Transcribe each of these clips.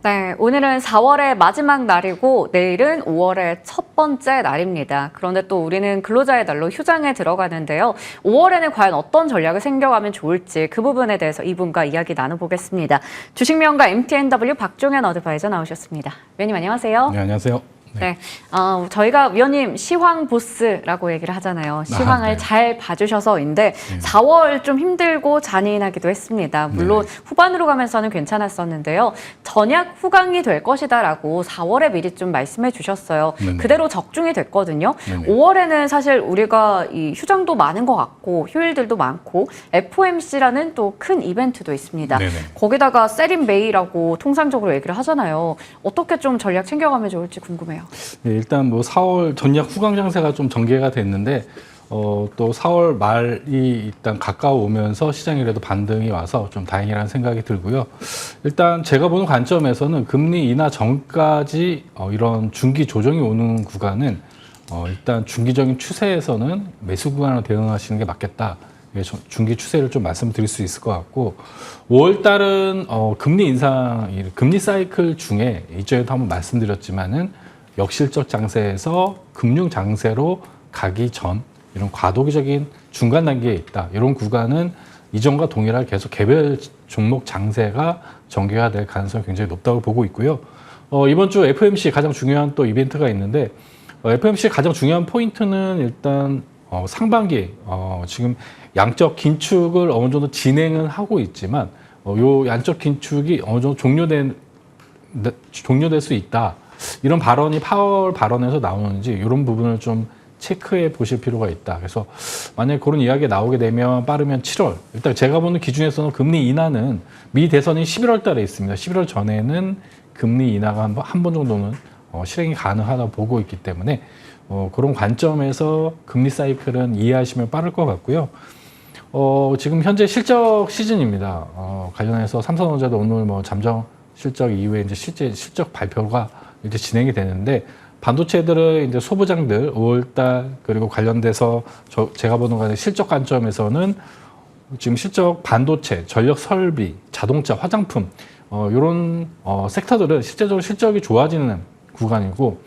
네, 오늘은 4월의 마지막 날이고 내일은 5월의 첫 번째 날입니다. 그런데 또 우리는 근로자의 날로 휴장에 들어가는데요. 5월에는 과연 어떤 전략을 생겨가면 좋을지 그 부분에 대해서 이분과 이야기 나눠보겠습니다. 주식명가 MTNW 박종현 어드바이저 나오셨습니다. 위원님 안녕하세요. 네, 안녕하세요. 네, 저희가 위원님 시황 보스라고 얘기를 하잖아요. 시황을 네. 잘 봐주셔서인데 4월 좀 힘들고 잔인하기도 했습니다. 물론 후반으로 가면서는 괜찮았었는데요. 전약 후강이 될 것이다라고 4월에 미리 좀 말씀해 주셨어요. 네네. 그대로 적중이 됐거든요. 네네. 5월에는 사실 우리가 이 휴장도 많은 것 같고 휴일들도 많고 FOMC라는 또 큰 이벤트도 있습니다. 네네. 거기다가 세린 메이라고 통상적으로 얘기를 하잖아요. 어떻게 좀 전략 챙겨가면 좋을지 궁금해요. 네, 일단 뭐 4월 전략 후강 장세가 좀 전개가 됐는데 또 4월 말이 일단 가까워오면서 시장이 그래도 반등이 와서 좀 다행이라는 생각이 들고요. 일단 제가 보는 관점에서는 금리 인하 전까지 이런 중기 조정이 오는 구간은 일단 중기적인 추세에서는 매수 구간으로 대응하시는 게 맞겠다. 중기 추세를 좀 말씀드릴 수 있을 것 같고 5월 달은 금리 인상, 금리 사이클 중에 이전에도 한번 말씀드렸지만은 역실적 장세에서 금융 장세로 가기 전 이런 과도기적인 중간 단계에 있다. 이런 구간은 이전과 동일하게 계속 개별 종목 장세가 전개가 될 가능성이 굉장히 높다고 보고 있고요. 이번 주 FOMC 가장 중요한 또 이벤트가 있는데 FOMC 가장 중요한 포인트는 일단 상반기 지금 양적 긴축을 어느 정도 진행은 하고 있지만 요 양적 긴축이 어느 정도 종료될 수 있다. 이런 발언이 파월 발언에서 나오는지 이런 부분을 좀 체크해 보실 필요가 있다. 그래서 만약에 그런 이야기가 나오게 되면 빠르면 7월. 일단 제가 보는 기준에서는 금리 인하는 미 대선이 11월 달에 있습니다. 11월 전에는 금리 인하가 한 번 정도는 실행이 가능하다고 보고 있기 때문에 그런 관점에서 금리 사이클은 이해하시면 빠를 것 같고요. 지금 현재 실적 시즌입니다. 관련해서 삼성전자도 오늘 뭐 잠정 실적 이후에 이제 실제 실적 발표가 이제 진행이 되는데 반도체들의 이제 소부장들 5월달 그리고 관련돼서 제가 보는 거는 실적 관점에서는 지금 실적 반도체, 전력 설비, 자동차, 화장품 이런 섹터들은 실제적으로 실적이 좋아지는 구간이고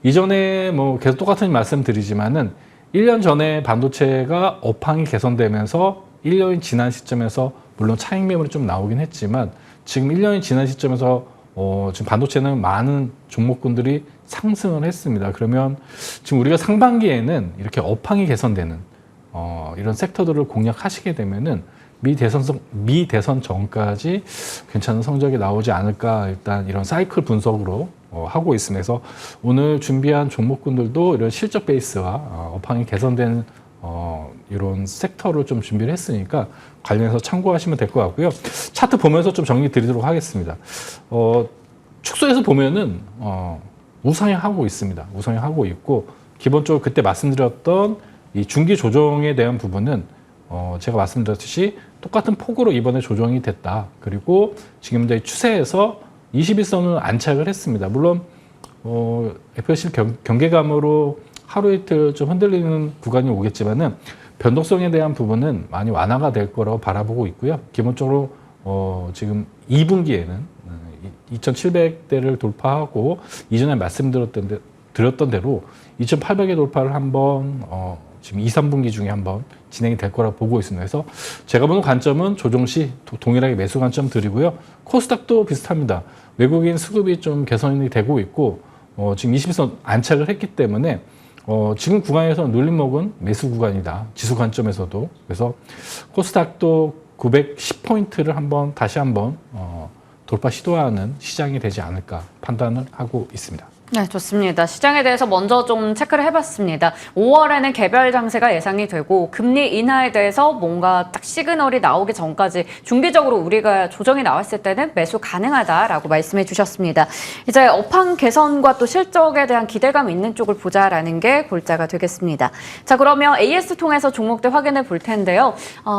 이전에 뭐 계속 똑같은 말씀 드리지만은 1년 전에 반도체가 업황이 개선되면서 1년이 지난 시점에서 물론 차익 매물이 좀 나오긴 했지만 지금 1년이 지난 시점에서 지금 반도체는 많은 종목군들이 상승을 했습니다. 그러면 지금 우리가 상반기에는 이렇게 업황이 개선되는 이런 섹터들을 공략하시게 되면은 미 대선 전까지 괜찮은 성적이 나오지 않을까 일단 이런 사이클 분석으로 하고 있습니다. 그래서 오늘 준비한 종목군들도 이런 실적 베이스와 업황이 개선된 이런 섹터를 좀 준비를 했으니까 관련해서 참고하시면 될 것 같고요. 차트 보면서 좀 정리 드리도록 하겠습니다. 축소해서 보면은 우상향하고 있습니다. 우상향하고 있고 기본적으로 그때 말씀드렸던 이 중기 조정에 대한 부분은 제가 말씀드렸듯이 똑같은 폭으로 이번에 조정이 됐다. 그리고 지금 이제 추세에서 21선을 안착을 했습니다. 물론 FOMC 경계감으로 하루 이틀 좀 흔들리는 구간이 오겠지만은 변동성에 대한 부분은 많이 완화가 될 거라고 바라보고 있고요. 기본적으로 지금 2분기에는 2,700대를 돌파하고 이전에 말씀드렸던 대로 2,800의 돌파를 한번 지금 2, 3분기 중에 한번 진행이 될 거라고 보고 있습니다. 그래서 제가 보는 관점은 조정 시 동일하게 매수 관점 드리고요. 코스닥도 비슷합니다. 외국인 수급이 좀 개선이 되고 있고 지금 21선 안착을 했기 때문에 지금 구간에서 눌림목은 매수 구간이다. 지수 관점에서도. 그래서 코스닥도 910포인트를 다시 한번 돌파 시도하는 시장이 되지 않을까 판단을 하고 있습니다. 네, 좋습니다. 시장에 대해서 먼저 좀 체크를 해봤습니다. 5월에는 개별 장세가 예상이 되고 금리 인하에 대해서 뭔가 딱 시그널이 나오기 전까지 중기적으로 우리가 조정이 나왔을 때는 매수 가능하다라고 말씀해 주셨습니다. 이제 업황 개선과 또 실적에 대한 기대감 있는 쪽을 보자라는 게 골자가 되겠습니다. 자, 그러면 AS 통해서 종목들 확인해 볼 텐데요.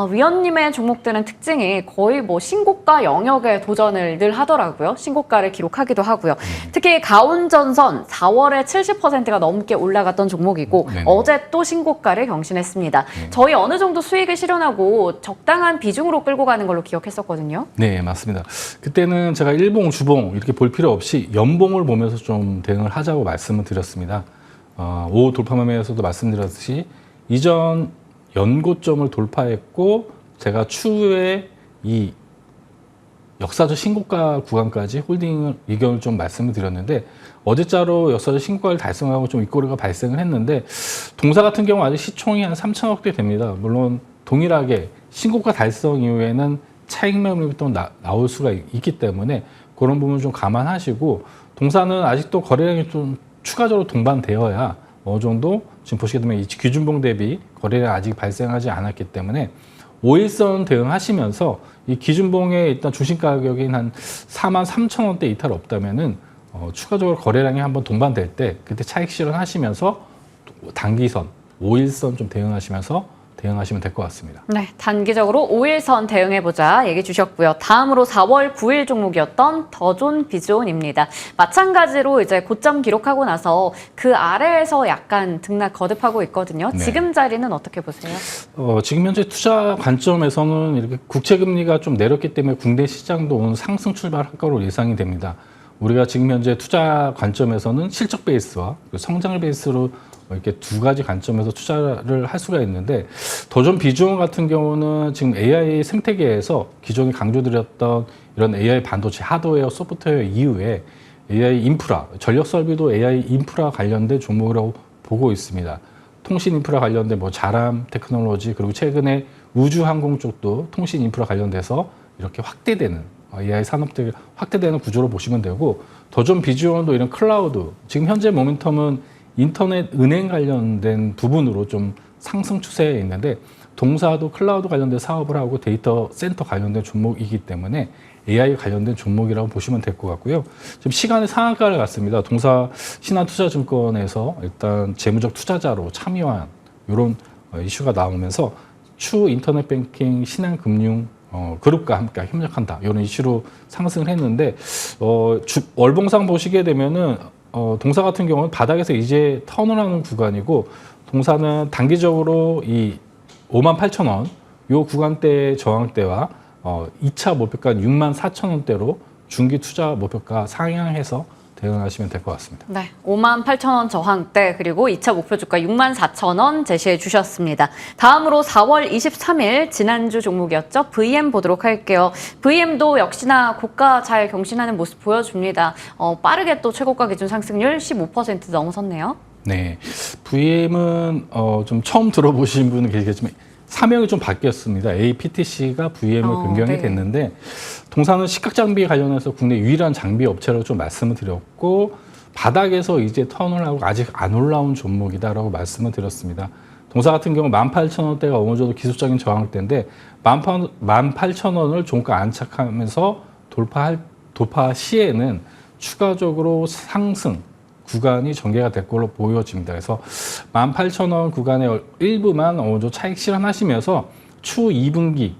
위원님의 종목들은 특징이 거의 뭐 신고가 영역에 도전을 늘 하더라고요. 신고가를 기록하기도 하고요. 특히 가온전선 우선 4월에 70%가 넘게 올라갔던 종목이고 네네. 어제 또 신고가를 경신했습니다. 저희 어느 정도 수익을 실현하고 적당한 비중으로 끌고 가는 걸로 기억했었거든요. 네, 맞습니다. 그때는 제가 일봉, 주봉 이렇게 볼 필요 없이 연봉을 보면서 좀 대응을 하자고 말씀을 드렸습니다. 5 돌파 매매에서도 말씀드렸듯이 이전 연고점을 돌파했고 제가 추후에 이 역사적 신고가 구간까지 홀딩을 의견을 좀 말씀을 드렸는데 어제자로 역사적 신고가를 달성하고 좀 윗꼬리가 발생을 했는데 동사 같은 경우 아직 시총이 한 3천억대 됩니다. 물론 동일하게 신고가 달성 이후에는 차익 매물이 또 나올 수가 있기 때문에 그런 부분 좀 감안하시고 동사는 아직도 거래량이 좀 추가적으로 동반되어야 어느 정도 지금 보시게 되면 이 기준봉 대비 거래량 아직 발생하지 않았기 때문에 5일선 대응하시면서 이 기준봉에 일단 중심 가격인 한 43,000원대 이탈 없다면은 추가적으로 거래량이 한번 동반될 때 그때 차익 실현하시면서 단기선 5일선 좀 대응하시면 될 것 같습니다. 네, 단기적으로 5일선 대응해보자 얘기 주셨고요. 다음으로 4월 9일 종목이었던 더존 비존입니다. 마찬가지로 이제 고점 기록하고 나서 그 아래에서 약간 등락 거듭하고 있거든요. 네. 지금 자리는 어떻게 보세요? 지금 현재 투자 관점에서는 이렇게 국채금리가 좀 내렸기 때문에 국내 시장도 오늘 상승 출발할 거로 예상이 됩니다. 우리가 지금 현재 투자 관점에서는 실적 베이스와 성장을 베이스로 이렇게 두 가지 관점에서 투자를 할 수가 있는데 더존 비중 같은 경우는 지금 AI 생태계에서 기존에 강조드렸던 이런 AI 반도체 하드웨어, 소프트웨어 이후에 AI 인프라, 전력 설비도 AI 인프라 관련된 종목이라고 보고 있습니다. 통신 인프라 관련된 자람 테크놀로지 그리고 최근에 우주 항공 쪽도 통신 인프라 관련돼서 이렇게 확대되는 AI 산업들이 확대되는 구조로 보시면 되고 더존 비주얼도 이런 클라우드 지금 현재 모멘텀은 인터넷 은행 관련된 부분으로 좀 상승 추세에 있는데 동사도 클라우드 관련된 사업을 하고 데이터 센터 관련된 종목이기 때문에 AI 관련된 종목이라고 보시면 될 것 같고요. 지금 시간의 상한가를 갔습니다. 동사 신한투자증권에서 일단 재무적 투자자로 참여한 이런 이슈가 나오면서 추 인터넷 뱅킹 신한금융 그룹과 함께 협력한다 이런 이슈로 상승을 했는데 월봉상 보시게 되면은 동사 같은 경우는 바닥에서 이제 턴을 하는 구간이고 동사는 단기적으로 이 58,000원 요 구간대 저항대와 2차 목표가 64,000원대로 중기 투자 목표가 상향해서 대응하시면 될 것 같습니다. 네, 58,000원 저항대 그리고 2차 목표 주가 64,000원 제시해 주셨습니다. 다음으로 4월 23일 지난주 종목이었죠. VM 보도록 할게요. VM도 역시나 고가 잘 경신하는 모습 보여줍니다. 빠르게 또 최고가 기준 상승률 15% 넘어섰네요. 네, VM은 좀 처음 들어보신 분은 계시겠지만 사명이 좀 바뀌었습니다. APTC가 VM을 변경이 네. 됐는데 동사는 식각장비 관련해서 국내 유일한 장비 업체로 좀 말씀을 드렸고 바닥에서 이제 턴을 하고 아직 안 올라온 종목이다라고 말씀을 드렸습니다. 동사 같은 경우 18,000원대가 어느 정도 기술적인 저항대인데 18,000원을 종가 안착하면서 돌파 시에는 추가적으로 상승 구간이 전개가 될 걸로 보여집니다. 그래서 18,000원 구간의 일부만 어느 정도 차익 실현하시면서 추 2분기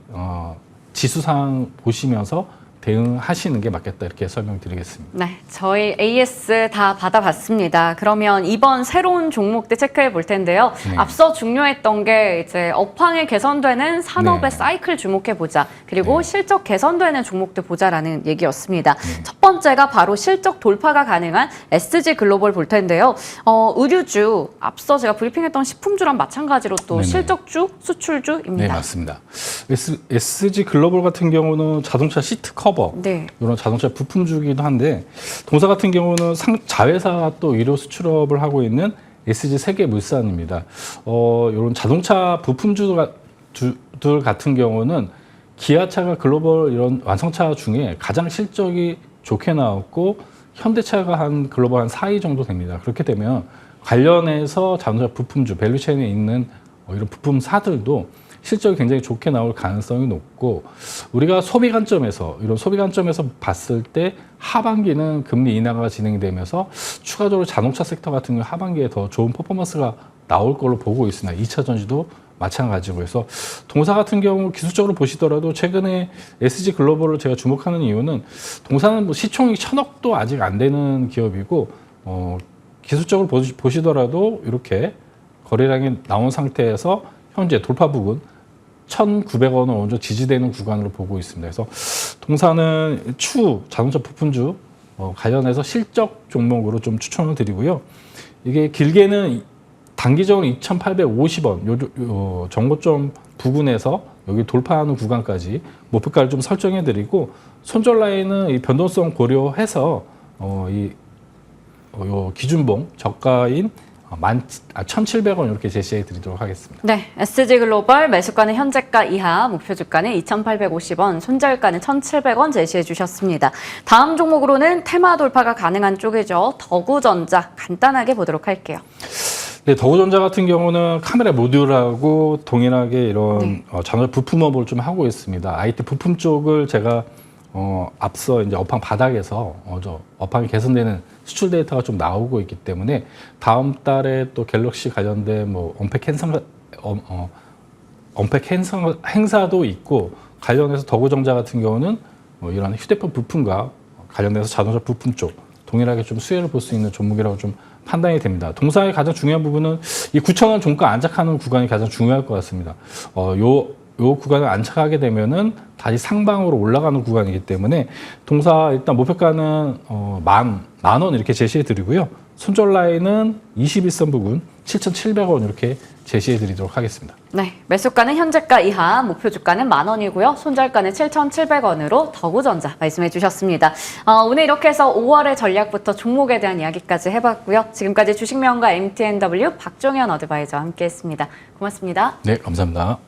지수상 보시면서 대응하시는 게 맞겠다 이렇게 설명드리겠습니다. 네, 저희 AS 다 받아봤습니다. 그러면 이번 새로운 종목들 체크해 볼 텐데요. 네. 앞서 중요했던 게 이제 업황이 개선되는 산업의 네. 사이클 주목해 보자. 그리고 네. 실적 개선되는 종목들 보자라는 얘기였습니다. 첫 번째가 바로 실적 돌파가 가능한 SG 글로벌 볼 텐데요. 의류주 앞서 제가 브리핑했던 식품주랑 마찬가지로 또 네네. 실적주, 수출주입니다. 네, 맞습니다. SG 글로벌 같은 경우는 자동차 시트 커버 네. 이런 자동차 부품주기도 한데 동사 같은 경우는 자회사가 또 의료 수출업을 하고 있는 SG 세계물산입니다. 이런 자동차 부품주들 같은 경우는 기아차가 글로벌 이런 완성차 중에 가장 실적이 좋게 나왔고 현대차가 한 글로벌 한 4위 정도 됩니다. 그렇게 되면 관련해서 자동차 부품주 밸류체인에 있는 이런 부품사들도 실적이 굉장히 좋게 나올 가능성이 높고 우리가 소비 관점에서 봤을 때 하반기는 금리 인하가 진행되면서 추가적으로 자동차 섹터 같은 경우 하반기에 더 좋은 퍼포먼스가 나올 걸로 보고 있습니다. 2차 전지도 마찬가지고 해서 동사 같은 경우 기술적으로 보시더라도 최근에 SG 글로벌을 제가 주목하는 이유는 동사는 시총이 1,000억도 아직 안 되는 기업이고 기술적으로 보시더라도 이렇게 거래량이 나온 상태에서 현재 돌파 부근 1,900원을 어느 정도 지지되는 구간으로 보고 있습니다. 그래서 동사는 자동차 부품주 관련해서 실적 종목으로 좀 추천을 드리고요. 이게 길게는 단기적으로 2,850원 요 정고점 부근에서 여기 돌파하는 구간까지 목표가를 좀 설정해 드리고 손절 라인은 이 변동성 고려해서 요 기준봉 저가인 1,700원 이렇게 제시해 드리도록 하겠습니다. 네, SG글로벌 매수가는 현재가 이하, 목표 주가는 2,850원, 손절가는 1,700원 제시해 주셨습니다. 다음 종목으로는 테마 돌파가 가능한 쪽이죠. 더구전자 간단하게 보도록 할게요. 네, 더구전자 같은 경우는 카메라 모듈하고 동일하게 이런 자동차 부품업을 좀 하고 있습니다. IT 부품 쪽을 제가 앞서 이제 업황 바닥에서 업황이 개선되는 수출 데이터가 좀 나오고 있기 때문에 다음 달에 또 갤럭시 관련된 언팩 행사도 있고 관련해서 더구전자 같은 경우는 이런 휴대폰 부품과 관련해서 자동차 부품 쪽 동일하게 좀 수혜를 볼 수 있는 종목이라고 좀 판단이 됩니다. 동사의 가장 중요한 부분은 이 9,000원 종가 안착하는 구간이 가장 중요할 것 같습니다. 요 구간을 안착하게 되면은 다시 상방으로 올라가는 구간이기 때문에 동사 일단 목표가는 만 원 이렇게 제시해 드리고요. 손절 라인은 21선 부근 7,700원 이렇게 제시해 드리도록 하겠습니다. 네, 매수가는 현재가 이하, 목표 주가는 10,000원이고요. 손절가는 7,700원으로 더구전자 말씀해 주셨습니다. 오늘 이렇게 해서 5월의 전략부터 종목에 대한 이야기까지 해봤고요. 지금까지 주식명가 MTNW 박종현 어드바이저와 함께했습니다. 고맙습니다. 네, 감사합니다.